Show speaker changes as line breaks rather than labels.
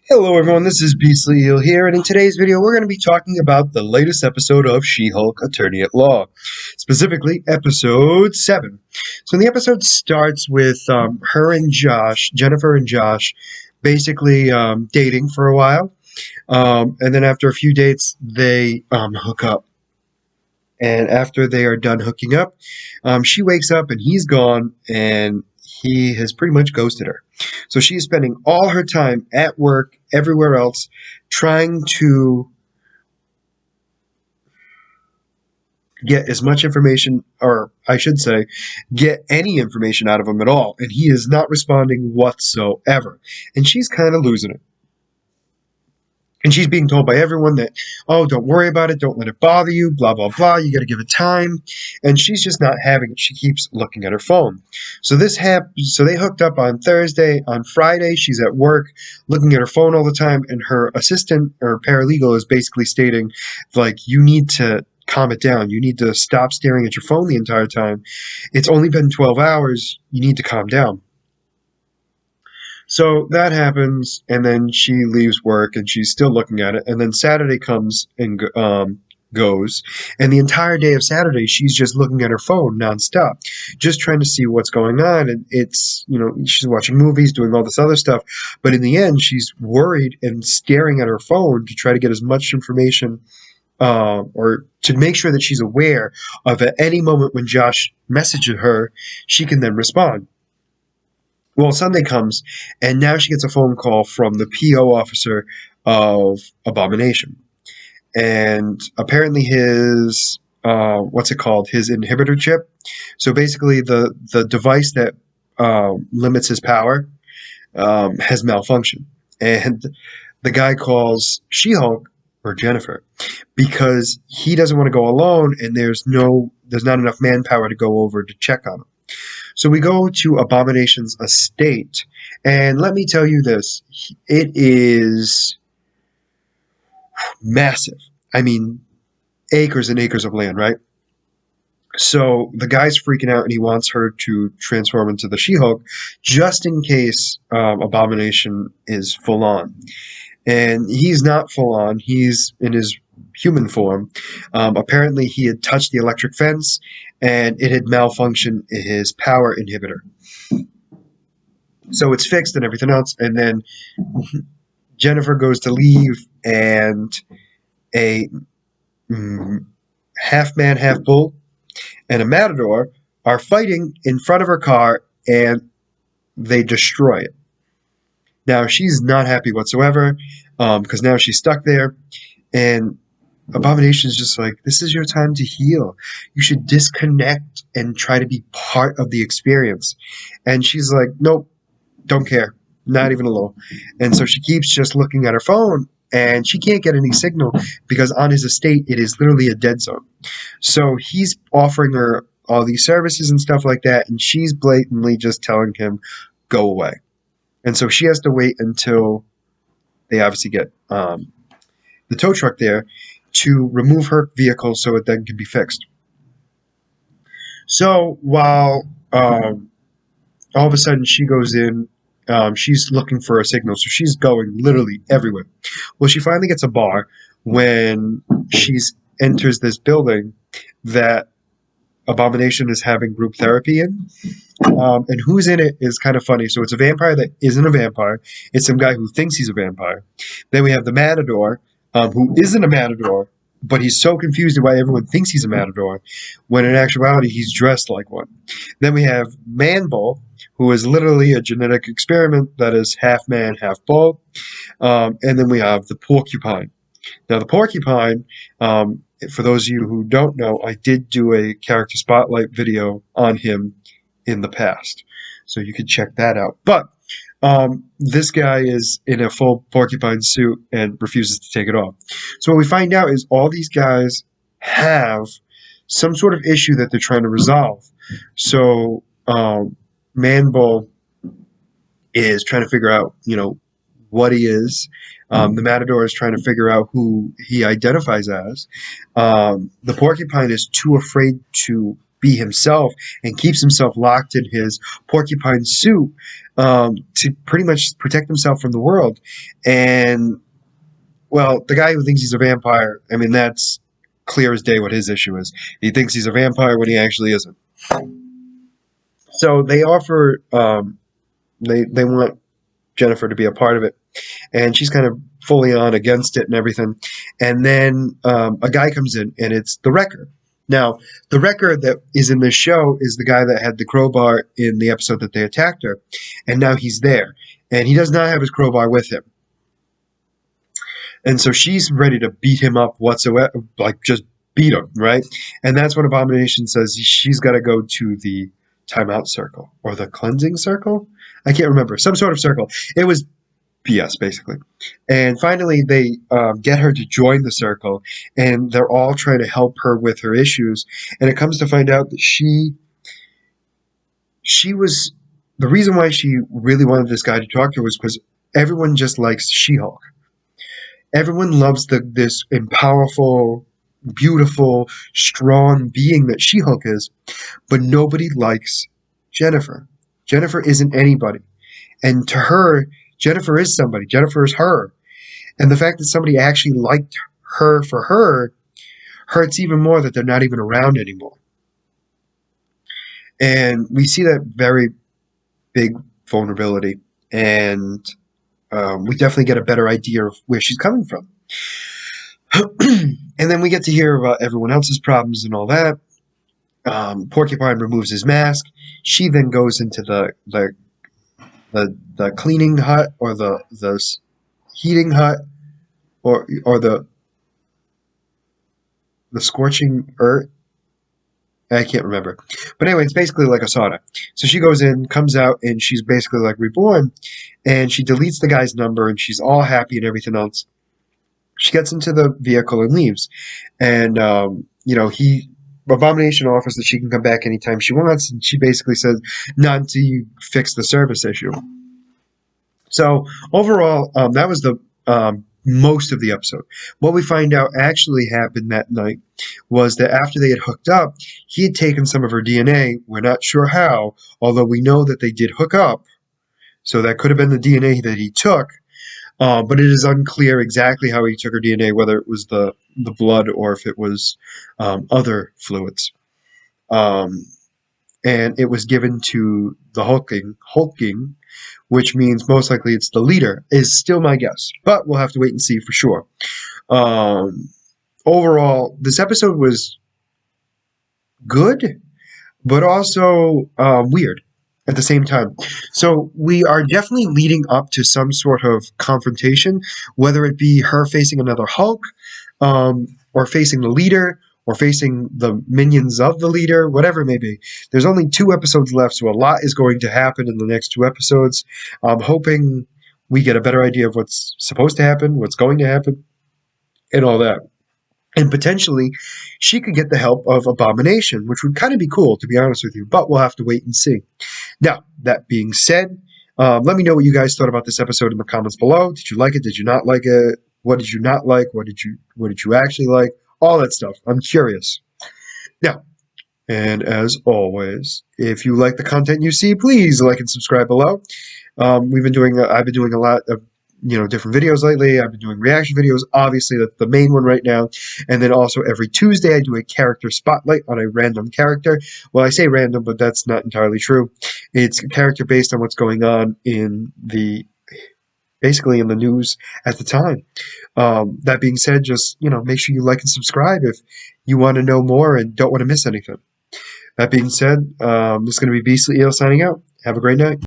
Hello everyone, this is Beastly Eel here, and in today's video we're going to be talking about the latest episode of She-Hulk Attorney at Law, specifically episode 7. So the episode starts with Jennifer and Josh, basically dating for a while, and then after a few dates they hook up. And after they are done hooking up, she wakes up and he's gone, and he has pretty much ghosted her. So she's spending all her time at work, everywhere else, trying to get as much information, or I should say, get any information out of him at all. And he is not responding whatsoever. And she's kind of losing it. And she's being told by everyone that, oh, don't worry about it, don't let it bother you, blah, blah, blah, you got to give it time. And she's just not having it. She keeps looking at her phone. So so they hooked up on Thursday. On Friday, she's at work looking at her phone all the time, and her assistant or paralegal is basically stating, like, you need to calm it down. You need to stop staring at your phone the entire time. It's only been 12 hours. You need to calm down. So that happens, and then she leaves work, and she's still looking at it. And then Saturday comes and goes, and the entire day of Saturday, she's just looking at her phone nonstop, just trying to see what's going on. And it's, she's watching movies, doing all this other stuff. But in the end, she's worried and staring at her phone to try to get as much information or to make sure that she's aware of at any moment when Josh messages her, she can then respond. Well, Sunday comes, and now she gets a phone call from the PO officer of Abomination. And apparently his, what's it called? His inhibitor chip. So basically the device that limits his power has malfunctioned. And the guy calls She-Hulk, or Jennifer, because he doesn't want to go alone, and there's not enough manpower to go over to check on him. So we go to Abomination's estate, and let me tell you this, it is massive. I mean, acres and acres of land, right? So the guy's freaking out, and he wants her to transform into the She-Hulk just in case Abomination is full on. And he's not full on. He's in his human form. Apparently, he had touched the electric fence, and it had malfunctioned his power inhibitor. So it's fixed and everything else. And then Jennifer goes to leave, and a half man, half bull, and a matador are fighting in front of her car, and they destroy it. Now, she's not happy whatsoever, because now she's stuck there, and Abomination is just like, this is your time to heal. You should disconnect and try to be part of the experience. And she's like, nope, don't care, not even a little. And so she keeps just looking at her phone, and she can't get any signal, because on his estate, it is literally a dead zone. So he's offering her all these services and stuff like that, and she's blatantly just telling him, go away. And so she has to wait until they obviously get the tow truck there to remove her vehicle so it then can be fixed. So while all of a sudden she goes in, she's looking for a signal. So she's going literally everywhere. Well, she finally gets a bar when she enters this building that Abomination is having group therapy in. And who's in it is kind of funny. So it's a vampire that isn't a vampire. It's some guy who thinks he's a vampire. Then we have the Matador, who isn't a Matador, but he's so confused why everyone thinks he's a Matador, when in actuality he's dressed like one. Then we have Man-Bull, who is literally a genetic experiment that is half man, half bull. And then we have the Porcupine. Now the Porcupine, for those of you who don't know, I did do a character spotlight video on him in the past, so you can check that out. But this guy is in a full porcupine suit and refuses to take it off. So what we find out is all these guys have some sort of issue that they're trying to resolve. So Man-Bull is trying to figure out, what he is. The Matador is trying to figure out who he identifies as. The Porcupine is too afraid to be himself and keeps himself locked in his porcupine suit to pretty much protect himself from the world. And, well, the guy who thinks he's a vampire, I mean, that's clear as day what his issue is. He thinks he's a vampire when he actually isn't. So they offer, they want Jennifer to be a part of it, and she's kind of fully on against it and everything. And then a guy comes in, and it's the Wrecker. Now, the Wrecker that is in this show is the guy that had the crowbar in the episode that they attacked her, and now he's there, and he does not have his crowbar with him. And so she's ready to beat him up whatsoever, like just beat him, right? And that's when Abomination says she's got to go to the timeout circle or the cleansing circle. I can't remember. Some sort of circle. It was BS, basically. And finally, they get her to join the circle, and they're all trying to help her with her issues. And it comes to find out that she was the reason why she really wanted this guy to talk to her was because everyone just likes She-Hulk. Everyone loves this powerful, beautiful, strong being that She-Hulk is, but nobody likes Jennifer. Jennifer isn't anybody. And to her, Jennifer is somebody. Jennifer is her. And the fact that somebody actually liked her for her hurts even more that they're not even around anymore. And we see that very big vulnerability. And we definitely get a better idea of where she's coming from. And then we get to hear about everyone else's problems and all that. Porcupine removes his mask. She then goes into the cleaning hut or the heating hut or the scorching earth. I can't remember. But anyway, it's basically like a sauna. So she goes in, comes out, and she's basically like reborn. And she deletes the guy's number, and she's all happy and everything else. She gets into the vehicle and leaves. And, Abomination offers that she can come back anytime she wants. And she basically says, not until you fix the service issue. So overall, that was the most of the episode. What we find out actually happened that night was that after they had hooked up, he had taken some of her DNA. We're not sure how, although we know that they did hook up. So that could have been the DNA that he took, but it is unclear exactly how he took her DNA, whether it was the blood or if it was other fluids. And it was given to the hulking, which means most likely it's the leader, is still my guess. But we'll have to wait and see for sure. Overall, this episode was good, but also weird at the same time. So we are definitely leading up to some sort of confrontation, whether it be her facing another Hulk, or facing the leader, or facing the minions of the leader, whatever it may be. There's only 2 episodes left, so a lot is going to happen in the next 2 episodes. I'm hoping we get a better idea of what's supposed to happen, what's going to happen, and all that. And potentially, she could get the help of Abomination, which would kind of be cool, to be honest with you, but we'll have to wait and see. Now, that being said, let me know what you guys thought about this episode in the comments below. Did you like it? Did you not like it? What did you not like? What did you actually like? All that stuff. I'm curious. Now, and as always, if you like the content you see, please like and subscribe below. I've been doing a lot of different videos lately. I've been doing reaction videos. Obviously, that's the main one right now. And then also every Tuesday, I do a character spotlight on a random character. Well, I say random, but that's not entirely true. It's a character based on what's going on basically in the news at the time. That being said, just make sure you like and subscribe if you want to know more and don't want to miss anything. That being said, this is going to be Beastly Eel signing out. Have a great night.